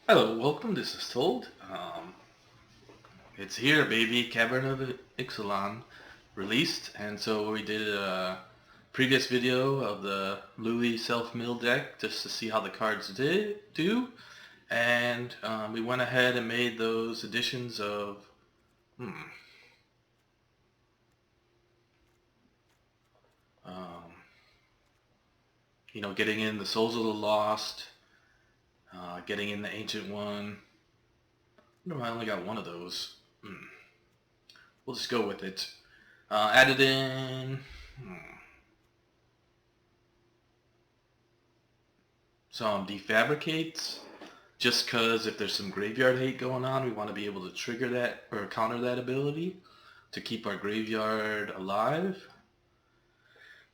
Hello, welcome. This is Told. It's here, baby. Cavern of Ixalan released, and so we did a previous video of the Louie self-mill deck just to see how the cards do, and we went ahead and made those additions of um, getting in the Souls of the Lost, getting in the Ancient One. No, I only got one of those. We'll just go with it. Added in some defabricates, just because if there's some graveyard hate going on, we want to be able to trigger that or counter that ability to keep our graveyard alive.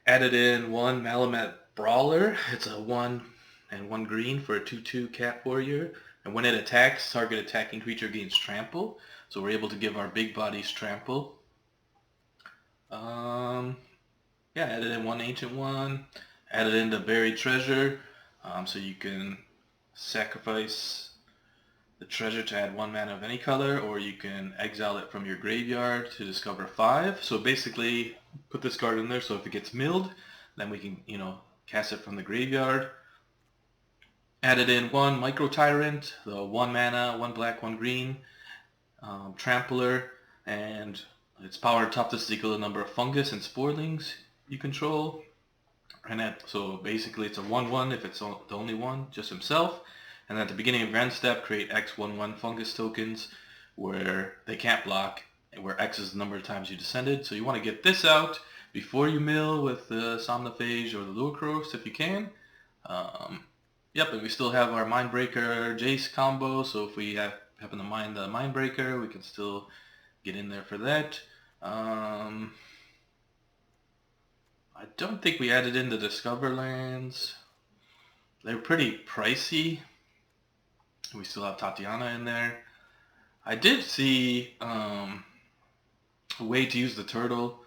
Added in one Malamet Brawler. It's a 1 and 1 green for a 2/2 cat warrior. And when it attacks, target attacking creature gains trample. So we're able to give our big bodies trample. Yeah, added in one ancient one. Added in the buried treasure. So you can sacrifice the treasure to add 1 mana of any color, or you can exile it from your graveyard to discover 5. So basically, put this card in there so if it gets milled, then we can, cast it from the graveyard. Added in 1 Micro Tyrant, the 1 mana, 1 black, 1 green, Trampler, and its power toughness is equal to the number of fungus and sporelings you control. And so basically it's a 1/1 if it's the only one, just himself. And at the beginning of Grand Step, create X 1/1 fungus tokens where they can't block, where X is the number of times you descended. So you want to get this out before you mill with the Somnophage or the Lhurgoyf if you can. Yep, and we still have our Mindbreaker Jace combo, so if we happen to mine the Mindbreaker, we can still get in there for that. I don't think we added in the Discover lands. They're pretty pricey. We still have Tatiana in there. I did see a way to use the turtle,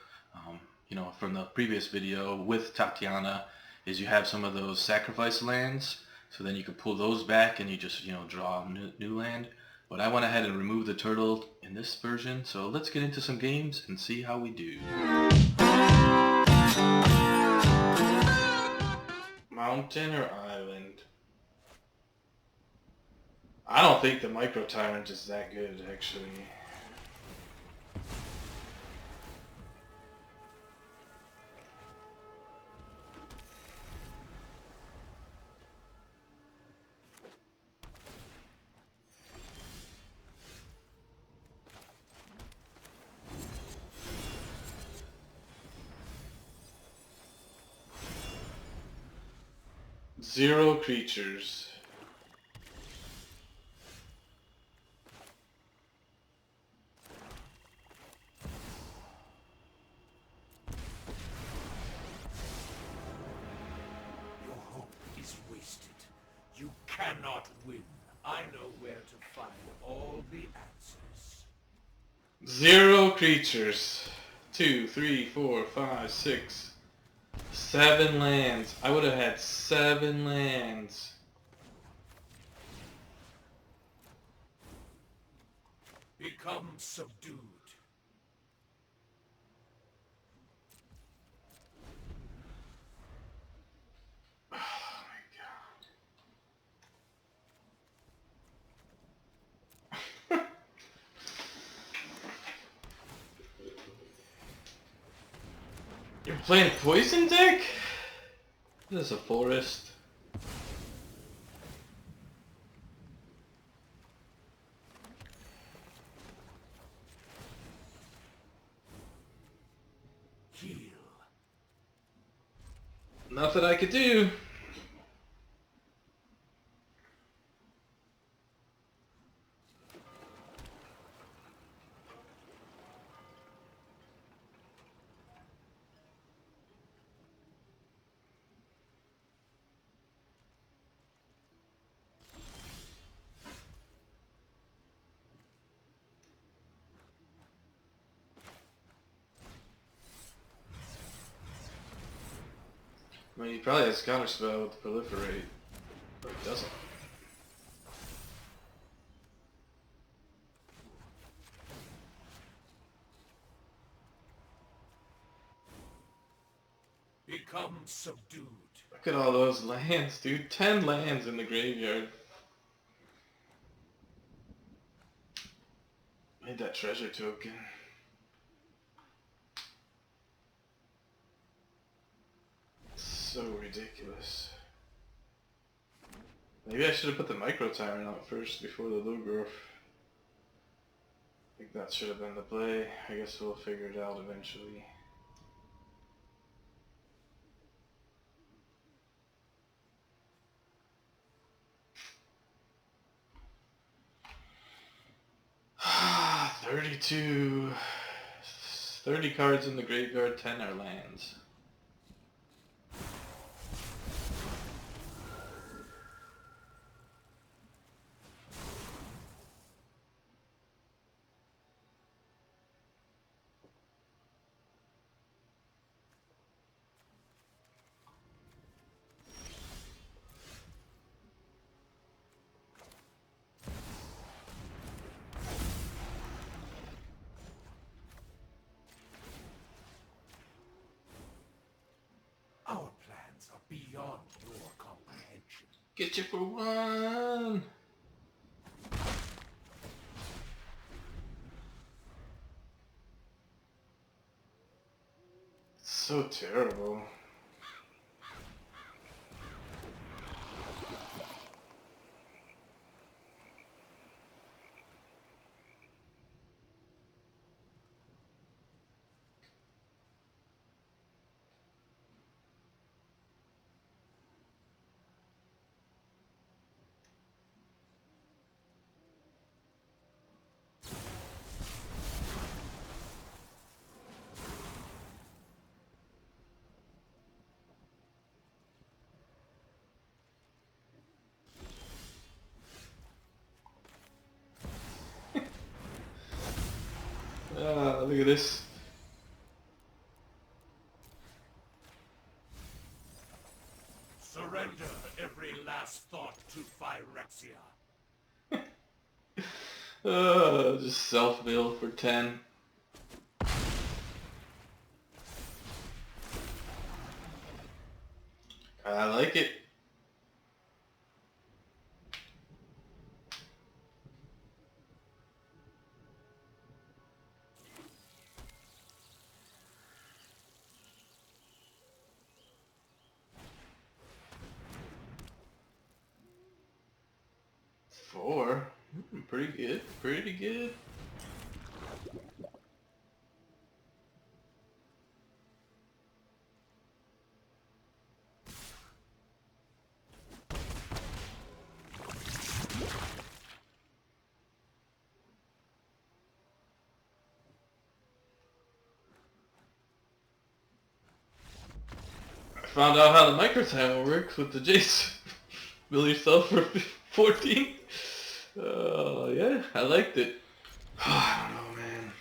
from the previous video with Tatiana, is you have some of those sacrifice lands, so then you can pull those back and you just, draw a new land. But I went ahead and removed the turtle in this version, so let's get into some games and see how we do. Mountain or island? I don't think the Micro Tyrant is that good, actually. Zero creatures. Your hope is wasted. You cannot win. I know where to find all the answers. Zero creatures. 2, 3, 4, 5, 6, 7 lands. I would have had 7 lands. Become subdued. Oh my god. You're playing poison deck? This is a forest. Heal. Nothing I could do. I mean, he probably has counterspell with proliferate, but he doesn't. become subdued. Look at all those lands, dude. 10 lands in the graveyard. Made that treasure token. So ridiculous. Maybe I should have put the micro tyrant out first before the Lhurgoyf. I think that should have been the play. I guess we'll figure it out eventually. Ah, 32. 30 cards in the graveyard, 10 are lands. Our plans are beyond your comprehension. Get you for one! So terrible. Ah, look at this. Surrender every last thought to Phyrexia. Just self-build for 10. I like it. Four? Pretty good, pretty good. I found out how the micro timer works with the Jace. Bill yourself for 14. Yeah, I liked it. I don't know, man.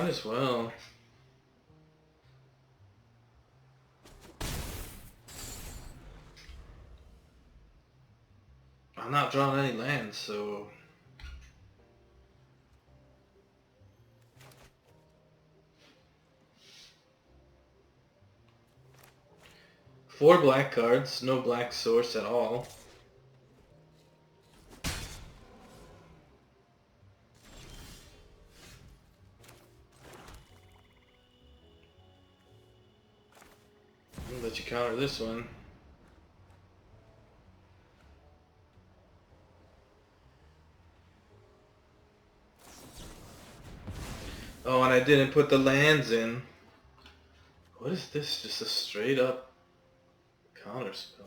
Might as well. I'm not drawing any lands, so... Four black cards, no black source at all. I'll let you counter this one. Oh, and I didn't put the lands in. What is this? Just a straight up counter spell.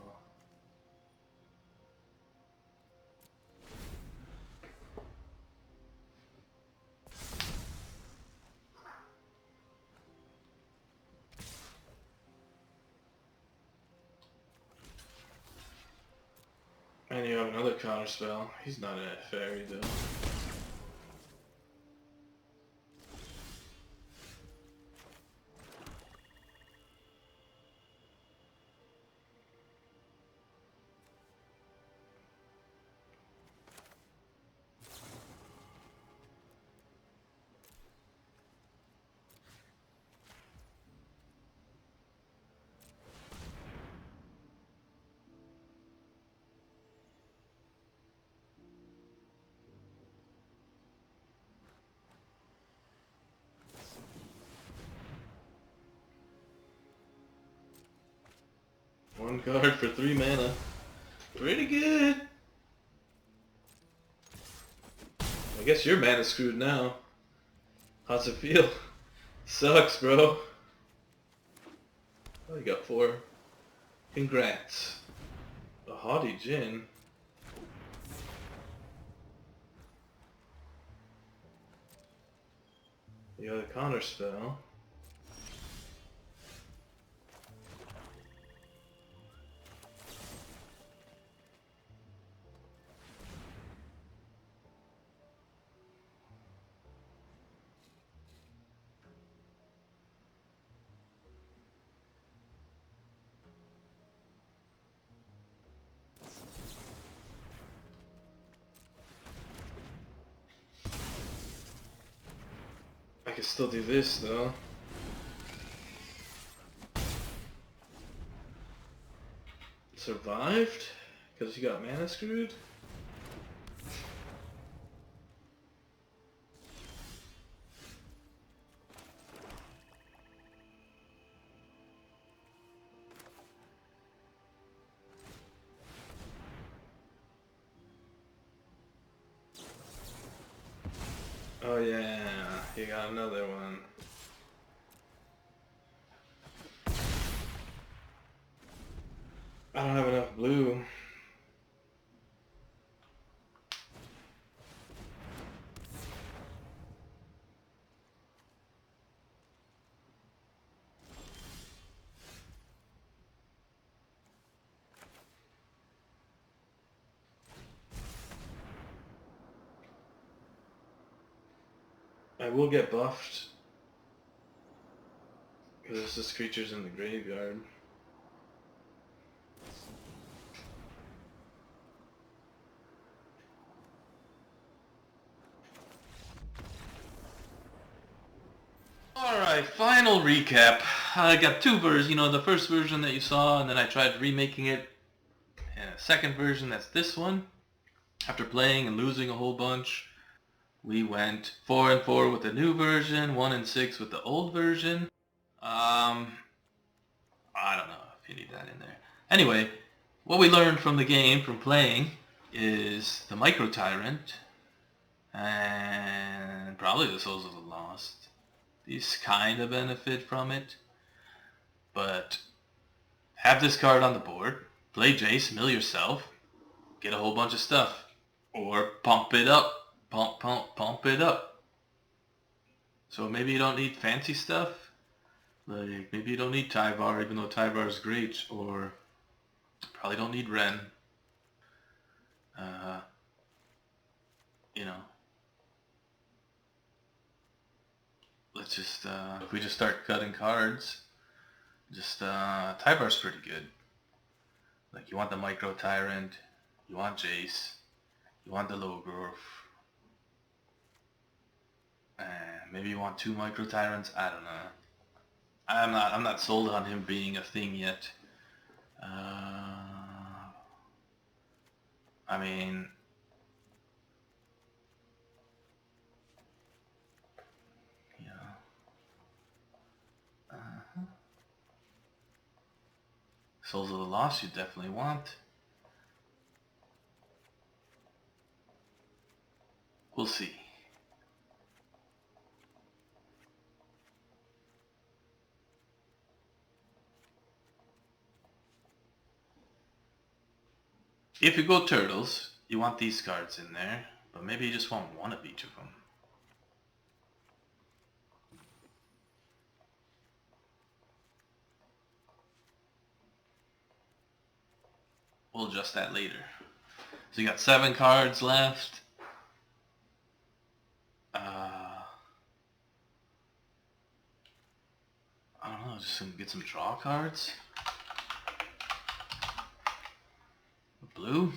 And you have another counter spell. He's not a fairy though. One card for 3 mana. Pretty good. I guess your mana's screwed now. How's it feel? Sucks, bro. Oh, you got 4. Congrats. A haughty Djinn. You got a counter spell. I can still do this though. Survived? Because you got mana screwed? Oh yeah, you got another one. I don't have enough blue. I will get buffed. Because it's just creatures in the graveyard. Alright, final recap. I got 2 versions, you know, the first version that you saw, and then I tried remaking it. And a second version, that's this one. After playing and losing a whole bunch, we went 4 and 4 with the new version, 1 and 6 with the old version. I don't know if you need that in there. Anyway, what we learned from the game, from playing, is the Micro Tyrant, and probably the Souls of the Lost. These kind of benefit from it, but have this card on the board, play Jace, mill yourself, get a whole bunch of stuff, or pump it up, pump it up. So maybe you don't need fancy stuff, like maybe you don't need Tyvar, even though Tyvar is great, or probably don't need Ren. You know. let's just, if we just start cutting cards, just, Tyvar's pretty good. Like, you want the Micro Tyrant, you want Jace, you want the Lhurgoyf, and maybe you want 2 Micro Tyrants, I don't know. I'm not sold on him being a thing yet. I mean, you know, Souls of the Lost you definitely want. We'll see. If you go Turtles, you want these cards in there, but maybe you just want one of each of them. We'll adjust that later. So you got 7 cards left. I don't know, just gonna get some draw cards. Blue.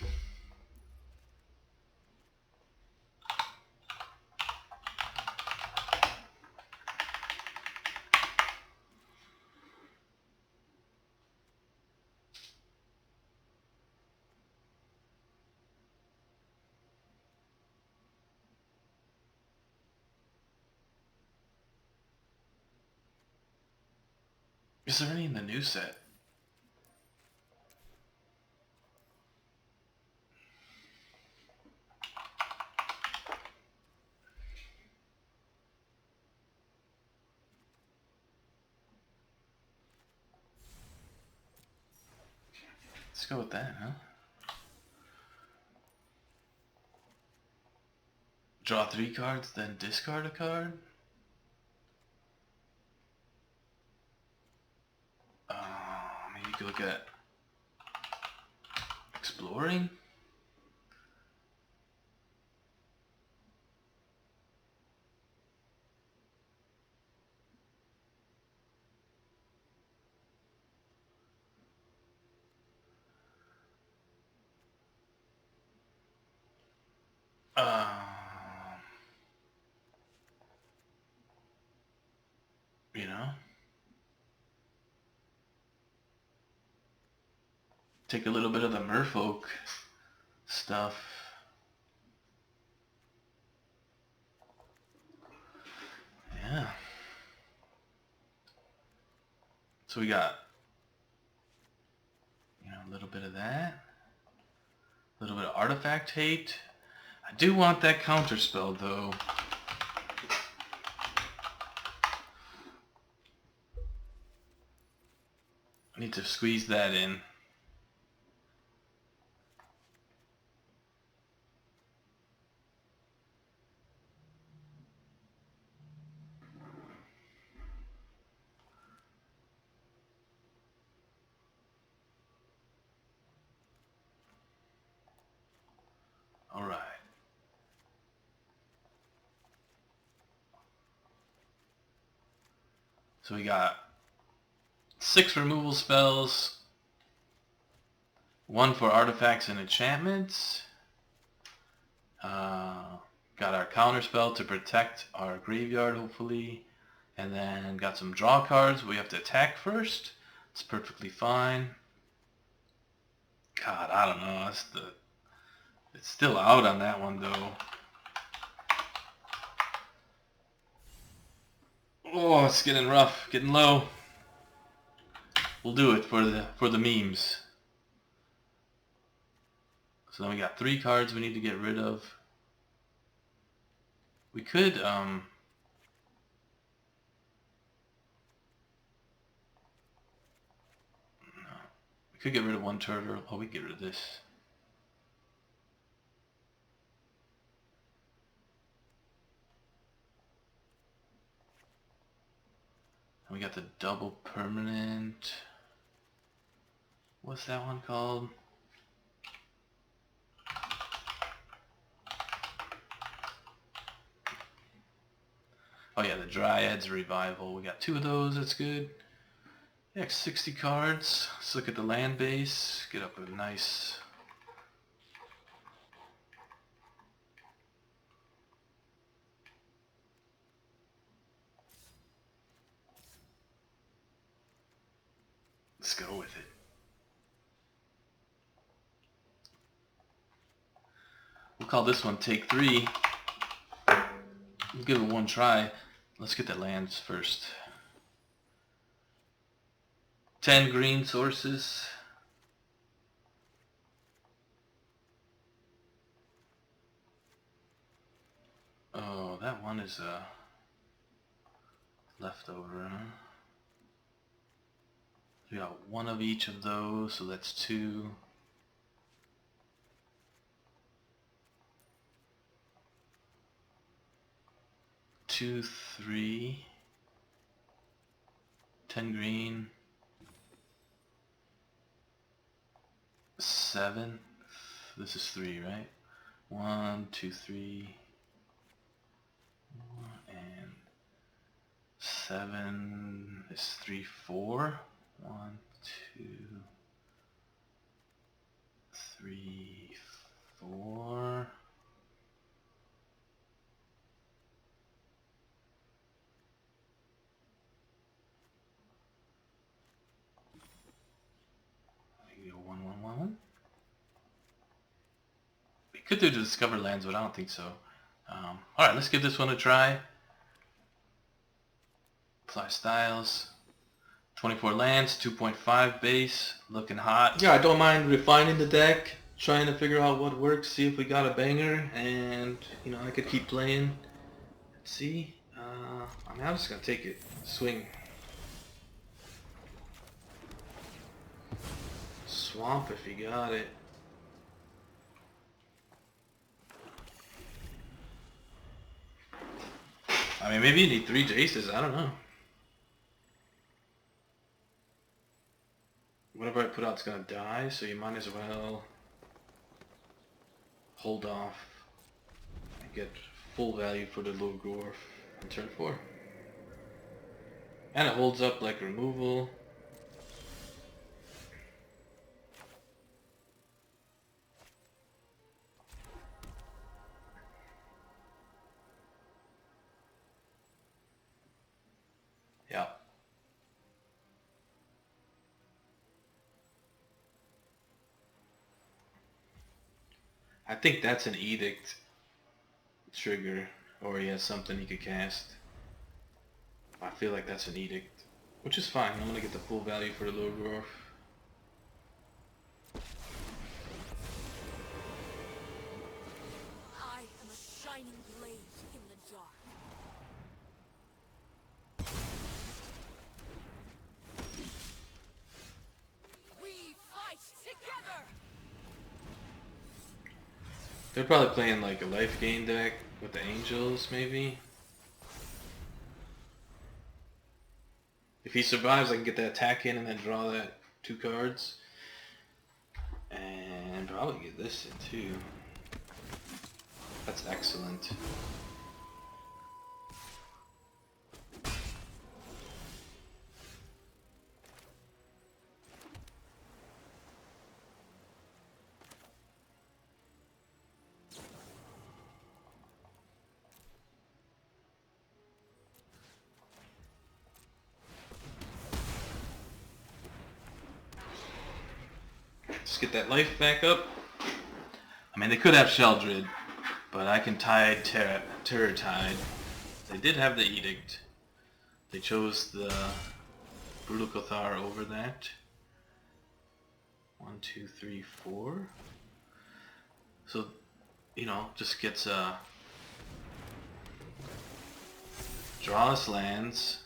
Is there any in the new set? Let's go with that, huh? Draw 3 cards, then discard a card? Maybe you could look at exploring? You know? Take a little bit of the merfolk stuff. Yeah. So we got, a little bit of that. A little bit of artifact hate. I do want that counter spell though. I need to squeeze that in. Alright. So we got 6 removal spells, 1 for artifacts and enchantments. Got our counter spell to protect our graveyard, hopefully. And then got some draw cards. We have to attack first. It's perfectly fine. God, I don't know. It's still out on that one though. Oh, it's getting rough, getting low. We'll do it for the memes. So then we got 3 cards we need to get rid of. We could no. We could get rid of 1 turtle. Oh, we can get rid of this. And we got the double permanent. What's that one called? Oh yeah, the Dryad's Revival. We got 2 of those, that's good. Yeah, 60 cards. Let's look at the land base. Get up a nice... Let's go with it. We'll call this one Take 3. We'll give it one try. Let's get the lands first. 10 green sources. Oh, that one is leftover, huh? We got 1 of each of those, so that's 2. 2, 3. 10 green. 7. This is 3, right? 1, 2, 3. And 7 is 3, 4. 1, 2, 3, 4. I go 1, 1, 1. We could do the Discover Lands, but I don't think so. Alright, let's give this one a try. Apply styles. 24 lands, 2.5 base, looking hot. Yeah, I don't mind refining the deck, trying to figure out what works, see if we got a banger, and, you know, I could keep playing. Let's see. I mean, I'm just gonna take it. Swing. Swamp if you got it. I mean, maybe you need 3 Jaces, I don't know. Whatever I put out is gonna die, so you might as well hold off and get full value for the Lhurgoyf on turn 4. And it holds up like removal. Yeah. I think that's an edict trigger, or he has something he could cast. I feel like that's an edict, which is fine. I'm gonna get the full value for the Lhurgoyf. I am a shining blaze in the dark. We fight together. They're probably playing like a life gain deck with the angels, maybe. If he survives, I can get that attack in and then draw that 2 cards. And probably get this in too. That's excellent. Just get that life back up. I mean, they could have Sheldred, but I can tide Terror Tide. They did have the Edict. They chose the Brutal Cathar over that. 1, 2, 3, 4. So, you know, just gets draws lands.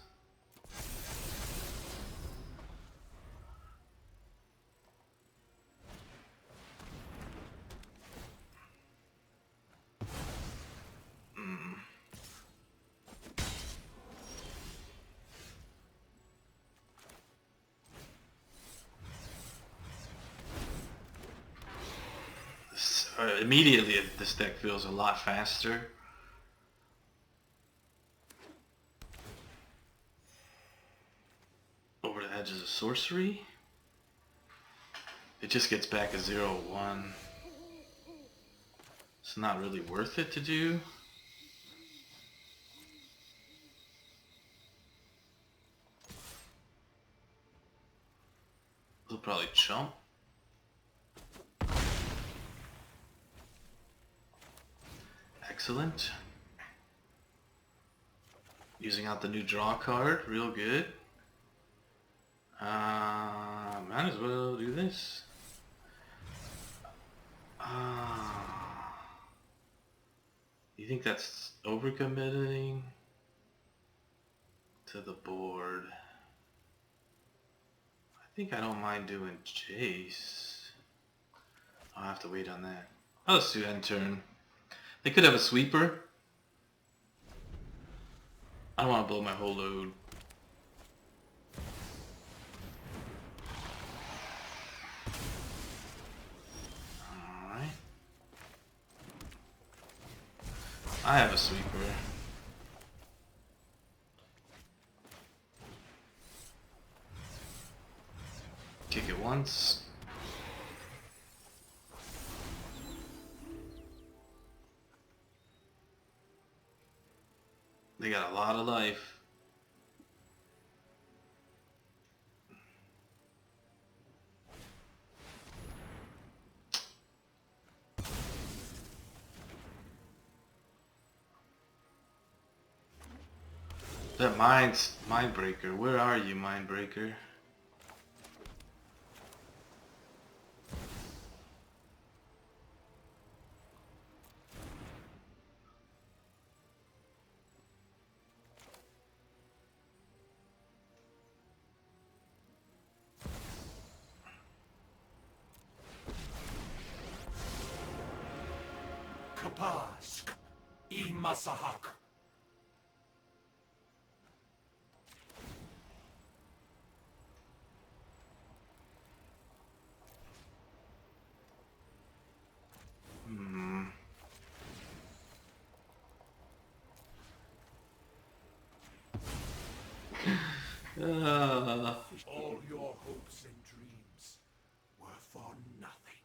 Immediately this deck feels a lot faster. Edge is a sorcery. It just gets back a 0/1. It's not really worth it to do. They'll probably chump. Excellent. Using out the new draw card, real good. Might as well do this. You think that's overcommitting to the board? I think I don't mind doing Jace. I'll have to wait on that. I'll just do end turn. They could have a sweeper. I don't want to blow my whole load. Alright. I have a sweeper. Kick it once. They got a lot of life. That Mindbreaker. Where are you, Mindbreaker? Kapask. Imasahak. All your hopes and dreams were for nothing.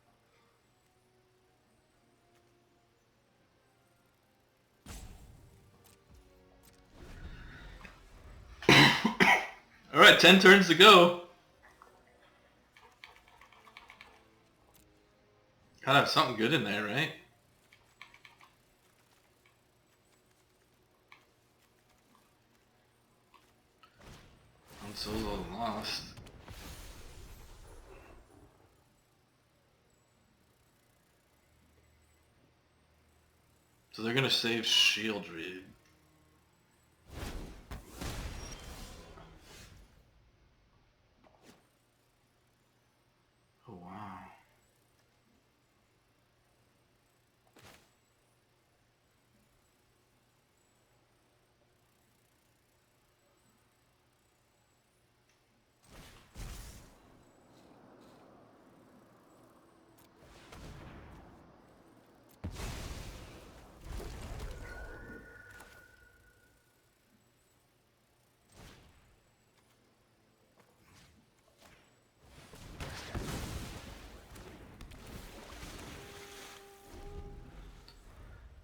Alright, 10 turns to go. Gotta have something good in there, right? I'm so lost. So they're gonna save Shieldred. Oh wow.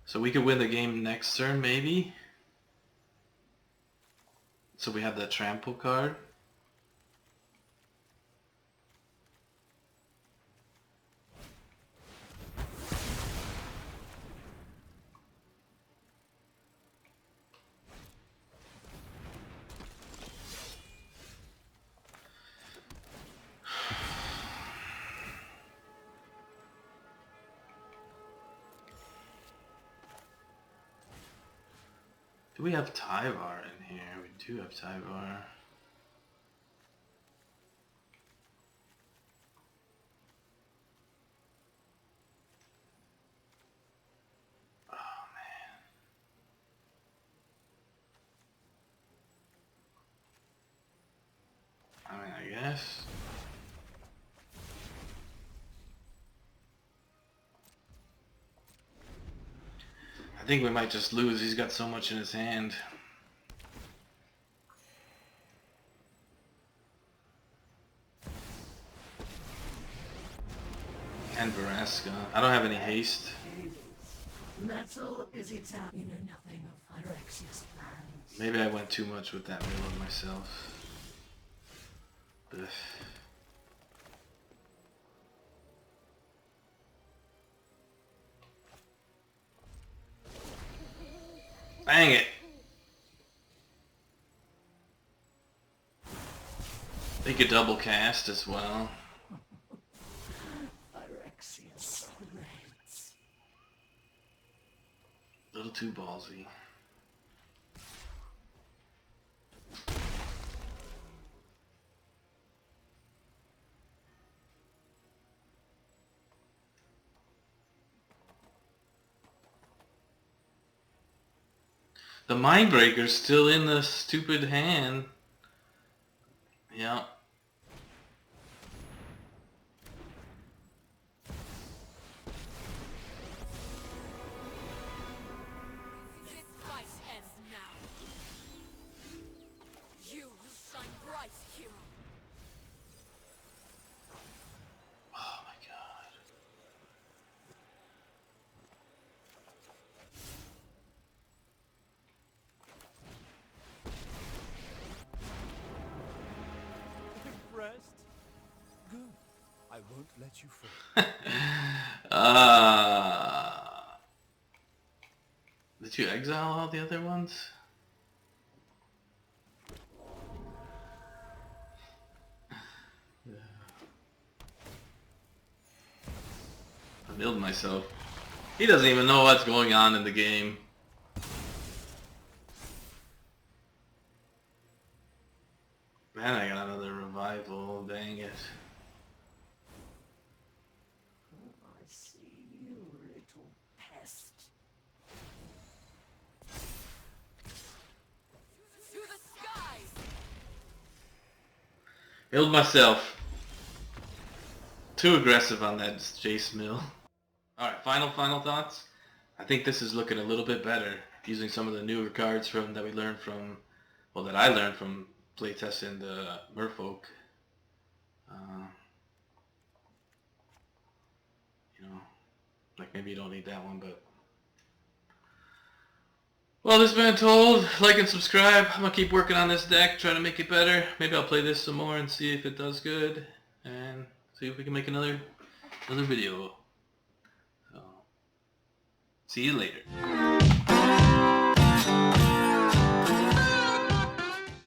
So we could win the game next turn, maybe? So we have that trample card. Do we have Tyvar in here? We do have Tyvar. Oh man. I mean, I guess. I think we might just lose. He's got so much in his hand. And Veraska. I don't have any haste. Metal is Italian. You know nothing of Hyrexia's plans. Maybe I went too much with that mill on myself. Ugh. Bang it! They could double cast as well. Hyrexia's blades. A little too ballsy. The Mindbreaker's still in the stupid hand. Yeah. This fight ends now. You will shine bright, hero. Oh my god. Impressed? Good. I won't let you fall. Did you exile all the other ones? I milled myself. He doesn't even know what's going on in the game. Man, I got another revival, dang it. I see you, little pest. To the skies! Milled myself. Too aggressive on that Jace mill. Alright, final thoughts. I think this is looking a little bit better. Using some of the newer cards from that we learned from, well, that I learned from playtesting the Merfolk. You know, like maybe you don't need that one, but... Well, this has been told. Like and subscribe. I'm going to keep working on this deck, trying to make it better. Maybe I'll play this some more and see if it does good. And see if we can make another video. So, see you later.